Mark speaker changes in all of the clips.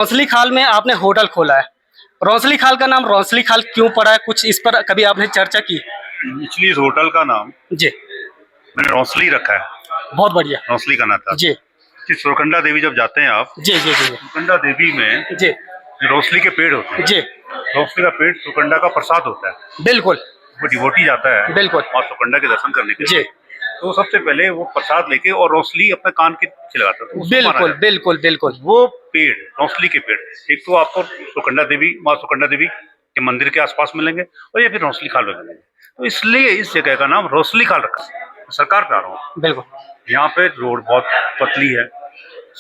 Speaker 1: रौंसली खाल में आपने होटल खोला है। रौंसली खाल का नाम रौंसली खाल क्यों पड़ा है, कुछ इस पर कभी आपने चर्चा की?
Speaker 2: एक्चुअली इस होटल का नाम
Speaker 1: जी।
Speaker 2: मैंने रौंसली रखा है।
Speaker 1: बहुत बढ़िया।
Speaker 2: रौंसली का नाम था
Speaker 1: जी
Speaker 2: कि सुरकंडा देवी जब जाते हैं आप,
Speaker 1: जी जी जी
Speaker 2: सुरकंडा देवी में
Speaker 1: जी
Speaker 2: रौंसली के पेड़ होते हैं।
Speaker 1: जी।
Speaker 2: रौंसली का पेड़ सुरकंडा का प्रसाद होता है।
Speaker 1: बिल्कुल
Speaker 2: वो डिवोटी जाता है
Speaker 1: बिल्कुल।
Speaker 2: और सुरकंडा के दर्शन करने के
Speaker 1: जी
Speaker 2: लिए, तो सबसे पहले वो प्रसाद लेके और रौंसली अपने कान के नीचे लगाता है, तो उसको माना
Speaker 1: बिल्कुल
Speaker 2: जाता है।
Speaker 1: बिल्कुल बिल्कुल।
Speaker 2: वो पेड़, रौंसली के पेड़, एक तो आपको सुरकंडा देवी, माँ सुरकंडा देवी के मंदिर के आसपास मिलेंगे और या फिर रौंसली खाल में मिलेंगे। तो इसलिए इस जगह का नाम रौंसली खाल रखा है। सरकार पे आ रहा हूँ।
Speaker 1: बिल्कुल
Speaker 2: यहाँ पे रोड बहुत पतली है,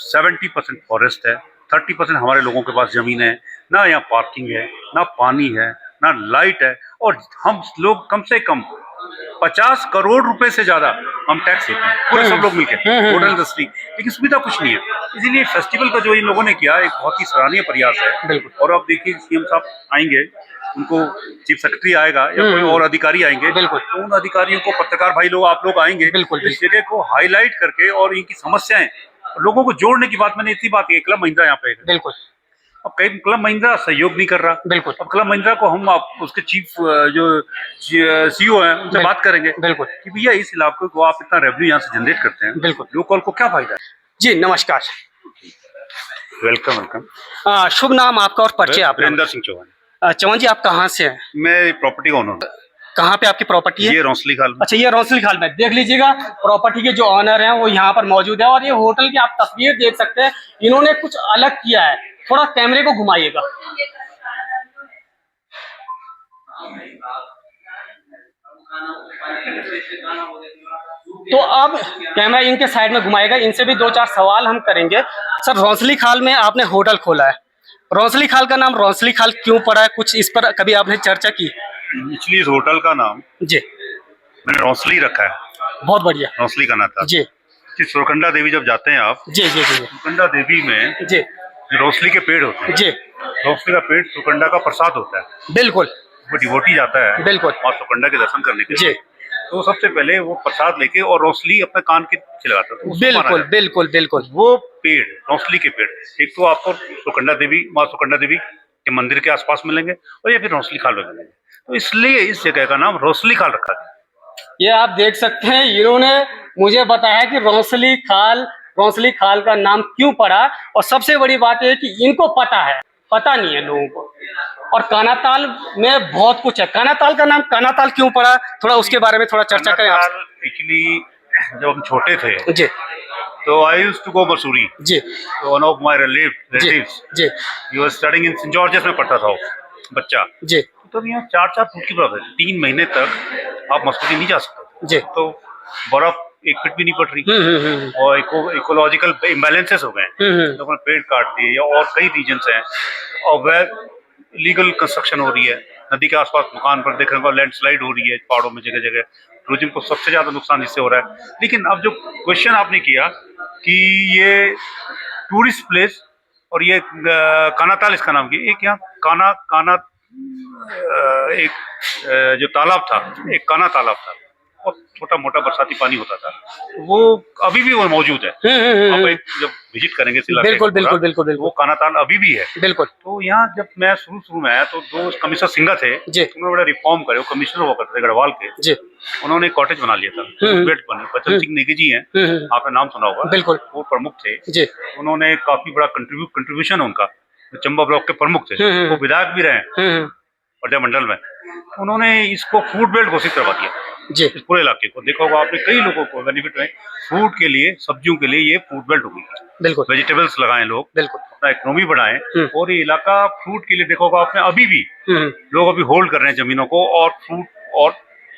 Speaker 2: 70% फॉरेस्ट है, 30% हमारे लोगों के पास जमीन है, ना यहाँ पार्किंग है, ना पानी है, ना लाइट है, और हम लोग कम से कम 50 करोड़ रुपए से ज्यादा हम टैक्स देते हैं, पूरे सब लोग मिलकर, होटल इंडस्ट्री। लेकिन सुविधा कुछ नहीं है। इसीलिए फेस्टिवल का जो इन लोगों ने किया एक बहुत ही सराहनीय प्रयास है।
Speaker 1: बिल्कुल।
Speaker 2: और अब देखिए सीएम साहब आएंगे, उनको चीफ सेक्रेटरी आएगा या कोई और अधिकारी आएंगे,
Speaker 1: बिल्कुल।
Speaker 2: तो उन अधिकारियों को, पत्रकार भाई लोग, आप लोग आएंगे,
Speaker 1: बिल्कुल,
Speaker 2: इस जगह को हाईलाइट करके और इनकी समस्याएं लोगों को जोड़ने की बात। मैंने इतनी बात की, क्लब महिंद्रा यहाँ पे है।
Speaker 1: बिल्कुल
Speaker 2: अब कई क्लब महिंद्रा सहयोग नहीं कर रहा।
Speaker 1: बिल्कुल।
Speaker 2: अब क्लब महिंद्रा को हम उसके चीफ जो सीईओ हैं उनसे बात करेंगे
Speaker 1: बिल्कुल
Speaker 2: कि भैया इस इलाके को आप इतना रेवेन्यू यहाँ से जनरेट करते हैं,
Speaker 1: बिल्कुल।
Speaker 2: लोकल को क्या फायदा है।
Speaker 1: जी नमस्कार।
Speaker 2: Welcome welcome.
Speaker 1: शुभ नाम आपका और परिचय आपका?
Speaker 2: वीरेंद्र सिंह चौहान।
Speaker 1: चौहान जी, आप कहाँ से हैं?
Speaker 2: मैं प्रॉपर्टी ओनर हूँ।
Speaker 1: कहाँ पे आपकी प्रॉपर्टी है?
Speaker 2: ये रौंसली खाल में।
Speaker 1: अच्छा, ये रौंसली खाल में। देख लीजिएगा, प्रॉपर्टी के जो ऑनर हैं वो यहाँ पर मौजूद है और ये होटल की आप तस्वीर देख सकते हैं। इन्होंने कुछ अलग किया है, थोड़ा कैमरे को घुमाइएगा। तो अब कैमरा इनके साइड में घुमाएगा, इनसे भी 2-4 सवाल हम करेंगे। सर, रौंसली खाल में आपने होटल खोला है। रौंसली खाल का नाम रौंसली खाल क्यों पड़ा है, कुछ इस पर कभी आपने चर्चा की?
Speaker 2: एक्चुअली इस होटल का नाम
Speaker 1: जी।
Speaker 2: मैंने रौंसली रखा है।
Speaker 1: बहुत बढ़िया।
Speaker 2: रौंसली का नाम था
Speaker 1: जी
Speaker 2: कि सुरकंडा देवी जब जाते हैं आप,
Speaker 1: जी जी जी
Speaker 2: सुरकंडा देवी में
Speaker 1: जी
Speaker 2: रौंसली के पेड़ होते हैं।
Speaker 1: जी।
Speaker 2: रौंसली का पेड़ सुरकंडा का प्रसाद होता है।
Speaker 1: बिल्कुल
Speaker 2: वो डिवोटी जाता है
Speaker 1: बिल्कुल।
Speaker 2: और सुरकंडा के दर्शन करने के
Speaker 1: जी
Speaker 2: लिए, तो सबसे पहले वो प्रसाद लेके और रौंसली अपने कान के नीचे लगाता है, तो उसको माना
Speaker 1: बिल्कुल
Speaker 2: जाता है।
Speaker 1: बिल्कुल बिल्कुल।
Speaker 2: वो पेड़, रौंसली के पेड़, एक तो आपको सुरकंडा देवी, माँ सुरकंडा देवी के मंदिर के आसपास मिलेंगे और या फिर रौंसली खाल में मिलेंगे। तो इसलिए इस जगह का नाम रौंसली खाल रखा गया।
Speaker 1: ये आप देख सकते हैं, इन्होंने मुझे बताया कि रौंसली खाल का नाम क्यों पड़ा। और सबसे बड़ी बात यह है कि इनको पता है, पता नहीं है लोगों को। और कानाताल में बहुत कुछ है। कानाताल का नाम कानाताल क्यों पड़ा, थोड़ा उसके बारे में थोड़ा चर्चा करें आप।
Speaker 2: एक्चुअली जब हम छोटे थे
Speaker 1: जी
Speaker 2: तो I used to go Mussoorie.
Speaker 1: जी
Speaker 2: वन ऑफ माय
Speaker 1: जी
Speaker 2: रिलेटिव्स,
Speaker 1: जी
Speaker 2: he was studying in saint George's में पढ़ता था वो बच्चा।
Speaker 1: जी
Speaker 2: तो यहाँ 4-4 फुट की बर्फ है, 3 महीने तक आप मसूरी नहीं जा सकते।
Speaker 1: जी।
Speaker 2: तो बर्फ 1 फीट भी नहीं पड़ रही और इकोलॉजिकल इम्बैलेंसेस हो गए। लोगों ने पेड़ काट दिए या और कई रीजन्स हैं, और वह लीगल कंस्ट्रक्शन हो रही है। नदी के आसपास मकान पर देखने को लैंडस्लाइड हो रही है पहाड़ों में जगह जगह। टूरिज्म को सबसे ज्यादा नुकसान इससे हो रहा है। लेकिन अब जो क्वेश्चन आपने किया कि ये टूरिस्ट प्लेस और ये कानाताल इसका नाम की, एक यहाँ काना काना एक जो तालाब था, एक काना तालाब था, और छोटा मोटा बरसाती पानी होता था, वो अभी भी वो मौजूद है। आप एक जब विजिट करेंगे इस इलाके
Speaker 1: बिल्कुल
Speaker 2: को
Speaker 1: बिल्कुल
Speaker 2: पूरा,
Speaker 1: बिल्कुल बिल्कुल
Speaker 2: वो कानाताल अभी भी है।
Speaker 1: बिल्कुल।
Speaker 2: तो यहाँ जब मैं शुरू में आया तो 2 कमिश्नर सिंघा थे,
Speaker 1: जी
Speaker 2: उन्होंने बड़ा रिफॉर्म करे। वो कमिश्नर हुआ करते थे गढ़वाल के।
Speaker 1: जी।
Speaker 2: उन्होंने एक कॉटेज बना लिया था, बेड बने। बचन सिंह नेगी जी हैं, आपने नाम सुना होगा,
Speaker 1: बिल्कुल।
Speaker 2: वो प्रमुख थे
Speaker 1: जी।
Speaker 2: उन्होंने काफी बड़ा कंट्रीब्यूशन उनका, चंबा ब्लॉक के प्रमुख थे, वो विधायक भी रहे प्रजामंडल में। उन्होंने इसको फूड बेल्ट घोषित करवा दिया
Speaker 1: जी।
Speaker 2: इस पूरे इलाके को। देखा होगा आपने, कई लोगों को बेनिफिट है फूड के लिए, सब्जियों के लिए ये फूड बेल्ट होगी।
Speaker 1: बिल्कुल
Speaker 2: वेजिटेबल्स लगाएं लोग,
Speaker 1: बिल्कुल
Speaker 2: अपना इकोनॉमी बढ़ाएं। और ये इलाका फ्रूट के लिए देखा होगा आपने, अभी भी लोग अभी होल्ड कर रहे हैं जमीनों को और फ्रूट और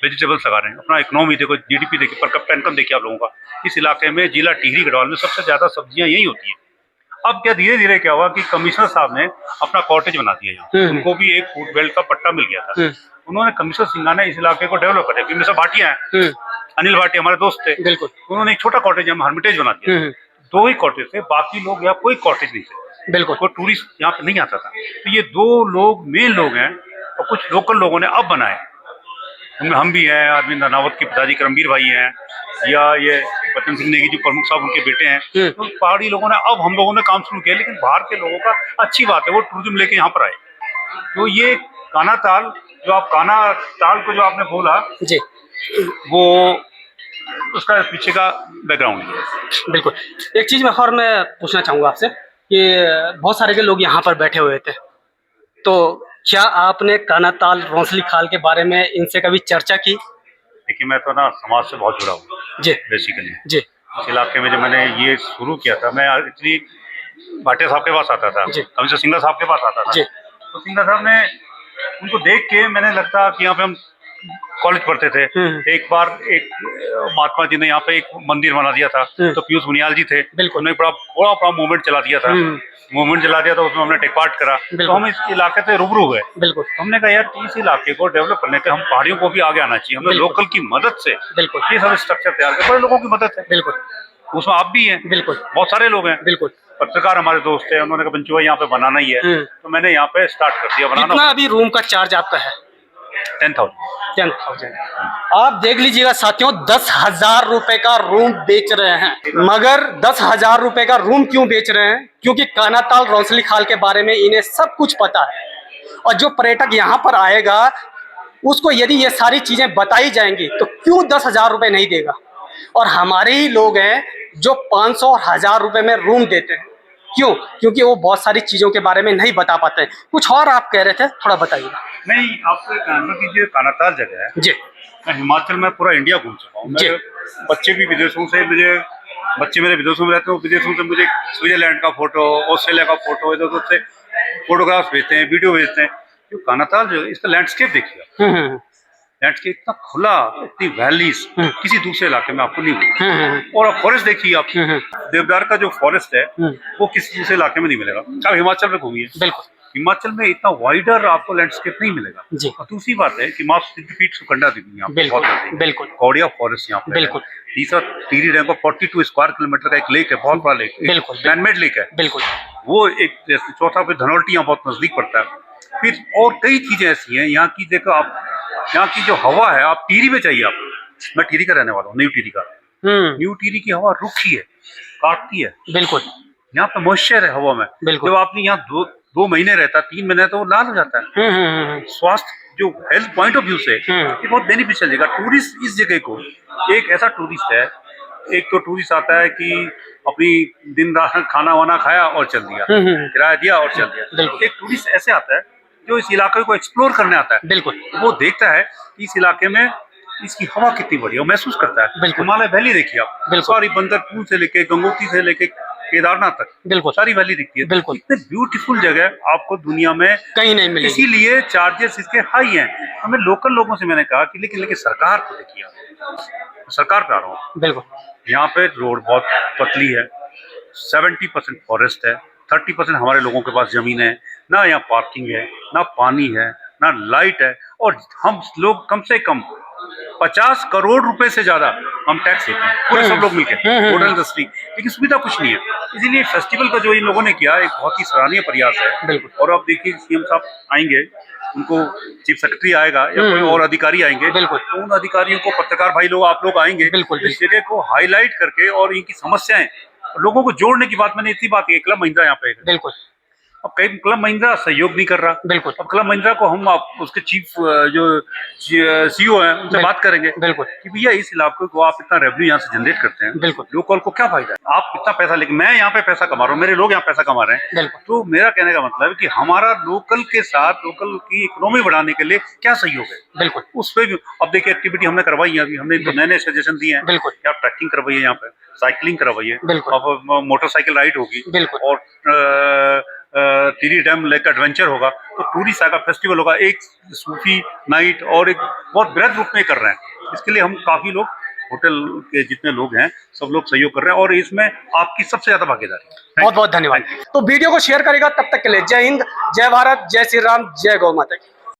Speaker 2: वेजिटेबल्स लगा रहे हैं। अपना इकोनॉमी देखो, जीडीपी देखिए, पर कैपिटा इनकम देखिए आप लोगों का। इस इलाके में जिला टिहरी गढ़वाल में सबसे ज्यादा सब्जियां यही होती है। अब क्या धीरे धीरे क्या हुआ कि कमिश्नर साहब ने अपना कॉटेज बना दिया यहाँ, उनको भी एक फूड बेल्ट का पट्टा मिल गया था। उन्होंने, कमिश्नर सिंघा ने इस इलाके को डेवलप कर दिया। सब भाटिया हैं, अनिल भाटिया हमारे दोस्त थे,
Speaker 1: बिल्कुल।
Speaker 2: उन्होंने एक छोटा कॉटेज हम हर्मिटेज बना दिया। 2 ही कॉटेज थे, बाकी लोग यहाँ कोई कॉटेज नहीं थे,
Speaker 1: बिल्कुल।
Speaker 2: कोई टूरिस्ट यहाँ पे नहीं आता था। तो ये 2 लोग मेन लोग हैं और कुछ लोकल लोगों ने अब बनाए। उनमें हम भी हैं, अरविंद अनावत के पिताजी करमवीर भाई हैं, या ये बचन सिंह नेगी जो प्रमुख साहब उनके बेटे हैं। तो पहाड़ी लोगों ने, अब हम लोगों ने काम शुरू किया, लेकिन बाहर के लोगों का अच्छी बात है, वो टूरिज्म लेके यहाँ पर आए। तो ये काना ताल, जो आप काना ताल को जो आपने बोला
Speaker 1: जी,
Speaker 2: वो उसका पीछे का बैकग्राउंड है।
Speaker 1: बिल्कुल। एक चीज मैं पूछना चाहूंगा आपसे कि बहुत सारे के लोग यहाँ पर बैठे हुए थे, तो क्या आपने काना ताल रौंसली खाल के बारे में इनसे कभी चर्चा की?
Speaker 2: देखिए, मैं तो ना समाज से बहुत जुड़ा हूँ
Speaker 1: जी
Speaker 2: बेसिकली।
Speaker 1: जी
Speaker 2: इस इलाके में जब मैंने ये शुरू किया था, मैं एक्चुअली भाटिया साहब के पास आता था, कमिश्नर सिंघा साहब के पास आता था। तो सिंघा साहब ने, उनको देख के मैंने लगता कि यहाँ पे हम कॉलेज पढ़ते थे, एक बार एक महात्मा जी ने यहाँ पे एक मंदिर बना दिया था, तो पीयूष बुनियाल जी थे, उन्होंने बड़ा मूवमेंट चला दिया था, उसमें हमने टेक पार्ट करा। तो हम इस इलाके से रूबरू हुए, तो हमने कहा यार इस इलाके को डेवलप करने के हम पहाड़ियों को भी आगे आना चाहिए, हमें लोकल की मदद से ये सब स्ट्रक्चर तैयार कर, बड़े लोगों की मदद है, उसमें आप भी हैं, बहुत सारे लोग हैं, पत्रकार हमारे दोस्त हैं, उन्होंने कहा बंचू भाई यहाँ पे बनाना ही है, तो मैंने यहाँ पे स्टार्ट कर दिया बनाना।
Speaker 1: कितना अभी रूम का चार्ज आपका है?
Speaker 2: 10,000।
Speaker 1: आप देख लीजिएगा साथियों, 10,000 रुपए का रूम बेच रहे हैं। मगर 10,000 रुपए का रूम क्यों बेच रहे हैं? क्योंकि काना ताल रौंसली खाल के बारे में इन्हें सब कुछ पता है, और जो पर्यटक यहाँ पर आएगा उसको यदि ये सारी चीजें बताई जाएंगी तो क्यों 10,000 रुपए नहीं देगा। और हमारे ही लोग हैं जो 500 और 1,000 रुपए में रूम देते हैं। क्यों? क्योंकि वो बहुत सारी चीजों के बारे में नहीं बता पाते। कुछ और आप कह रहे थे, थोड़ा बताइए।
Speaker 2: नहीं, आपको कहना कि जो कानाताल जगह है
Speaker 1: जी,
Speaker 2: मैं हिमाचल में पूरा इंडिया घूम चुका हूँ। मेरे बच्चे भी विदेशों से, बच्चे मेरे विदेशों में रहते हैं, विदेशों से मुझे स्विट्जरलैंड का फोटो, ऑस्ट्रेलिया का फोटो, इधर उधर से फोटोग्राफ्स भेजते हैं, वीडियो भेजते हैं। जो कानाताल जो इसका लैंडस्केप देखिए, लैंडस्केप इतना खुला, इतनी वैलीज किसी दूसरे इलाके में आपको नहीं मिलेगा। और आप फॉरेस्ट देखिए, आप देवदार का जो फॉरेस्ट है वो किसी दूसरे इलाके में नहीं मिलेगा। आप हिमाचल में घूमिए, बिल्कुल हिमाचल में इतना वाइडर आपको लैंडस्केप नहीं मिलेगा। और दूसरी बात है कि माफ सिद्धपीठ सुकंडा देवी यहाँ पे, बिल्कुल कौड़िया फॉरेस्ट यहाँ पे, बिल्कुल तीसरा टिहरी डैम का 42 स्क्वायर किलोमीटर का एक लेक है, बहुत बड़ा लेक, बिल्कुल मैनमेड लेक है, बिल्कुल वो एक। चौथा पे धनौल्टी यहाँ बहुत नजदीक पड़ता है। फिर और कई चीजें ऐसी हैं यहाँ की। देखो आप, यहाँ की जो हवा है, आप टिहरी में चाहिए, आप, मैं टिहरी का रहने वाला हूँ, न्यू टिहरी का। न्यू टिहरी की हवा रुखी है, काटती है, बिल्कुल यहाँ पे मॉइस्चर है हवा में। जब आपने यहाँ दो महीने रहता, 3 महीने, तो वो लाल हो जाता है। स्वास्थ्य जो हेल्थ पॉइंट ऑफ व्यू से ये बहुत बेनिफिशियल जगह। टूरिस्ट इस जगह को, एक ऐसा टूरिस्ट है, एक तो टूरिस्ट आता है कि अपनी दिन रात खाना वाना खाया और चल दिया, किराया दिया और चल दिया। एक टूरिस्ट ऐसे आता है जो इस इलाके को एक्सप्लोर करने आता है, बिल्कुल वो देखता है कि इस इलाके में इसकी हवा कितनी बढ़िया, महसूस करता है। हिमालय वैली देखिए आप, सारी बंदरपुर से लेके गंगोत्री से लेके केदारनाथ तक, बिल्कुल सारी वैली दिखती है, बिल्कुल इतने ब्यूटीफुल जगह आपको दुनिया में कहीं नहीं मिलेगी। इसीलिए चार्जेस इसके हाई हैं। हमें लोकल लोगों से मैंने कहा कि लेकिन सरकार को देखिए, सरकार पे आ रहा हूँ, बिल्कुल यहाँ पे रोड बहुत पतली है, 70% फॉरेस्ट है, 30% हमारे लोगों के पास जमीन है, ना यहाँ पार्किंग है, ना पानी है, ना लाइट है, और हम लोग कम से कम 50 करोड़ रुपए से ज्यादा हम टैक्स देते हैं, पूरे सब लोग मिलकर, होटल इंडस्ट्री, लेकिन सुविधा कुछ नहीं है। इसीलिए फेस्टिवल का जो इन लोगों ने किया एक बहुत ही सराहनीय प्रयास है, बिल्कुल। और आप देखिए सीएम साहब आएंगे, उनको चीफ सेक्रेटरी आएगा या कोई और अधिकारी आएंगे, बिल्कुल तो उन अधिकारियों को, पत्रकार भाई लोग, आप लोग आएंगे, बिल्कुल इस जगह को हाईलाइट करके और इनकी समस्याएं लोगों को जोड़ने की बात। मैंने इतनी बात की, क्लब महिंद्रा यहाँ पे, बिल्कुल अब कई क्लब महिंद्रा सहयोग नहीं कर रहा, बिल्कुल अब क्लब महिंद्रा को हम उसके चीफ जो सीईओ हैं उनसे बात करेंगे, बिल्कुल कि भैया इस इलाके को आप इतना रेवेन्यू यहाँ से जनरेट करते हैं, बिल्कुल लोकल को क्या फायदा है, आप इतना पैसा, लेकिन मैं यहाँ पे पैसा कमा रहा हूँ, मेरे लोग यहाँ पैसा कमा रहे हैं, बिल्कुल। तो मेरा कहने का मतलब है कि हमारा लोकल के साथ लोकल की इकोनॉमी बढ़ाने के लिए क्या सहयोग है, बिल्कुल उस पर भी। अब देखिए एक्टिविटी हमने करवाई है, अभी हमने इनको नए सजेशन दिए हैं, बिल्कुल आप ट्रैकिंग करवाइए, यहाँ पे साइकिलिंग करवाइए, बिल्कुल मोटरसाइकिल राइड होगी, बिल्कुल और टिहरी डैम लेक एडवेंचर होगा, तो टूरिस्ट आएगा, फेस्टिवल होगा, एक सूफी नाइट और एक बहुत बृहद रूप में कर रहे हैं। इसके लिए हम काफी लोग, होटल के जितने लोग हैं सब लोग सहयोग कर रहे हैं, और इसमें आपकी सबसे ज्यादा भागीदारी है। बहुत बहुत धन्यवाद। तो वीडियो को शेयर करेगा, तब तक के लिए जय हिंद, जय भारत, जय श्री राम, जय गौ माता की।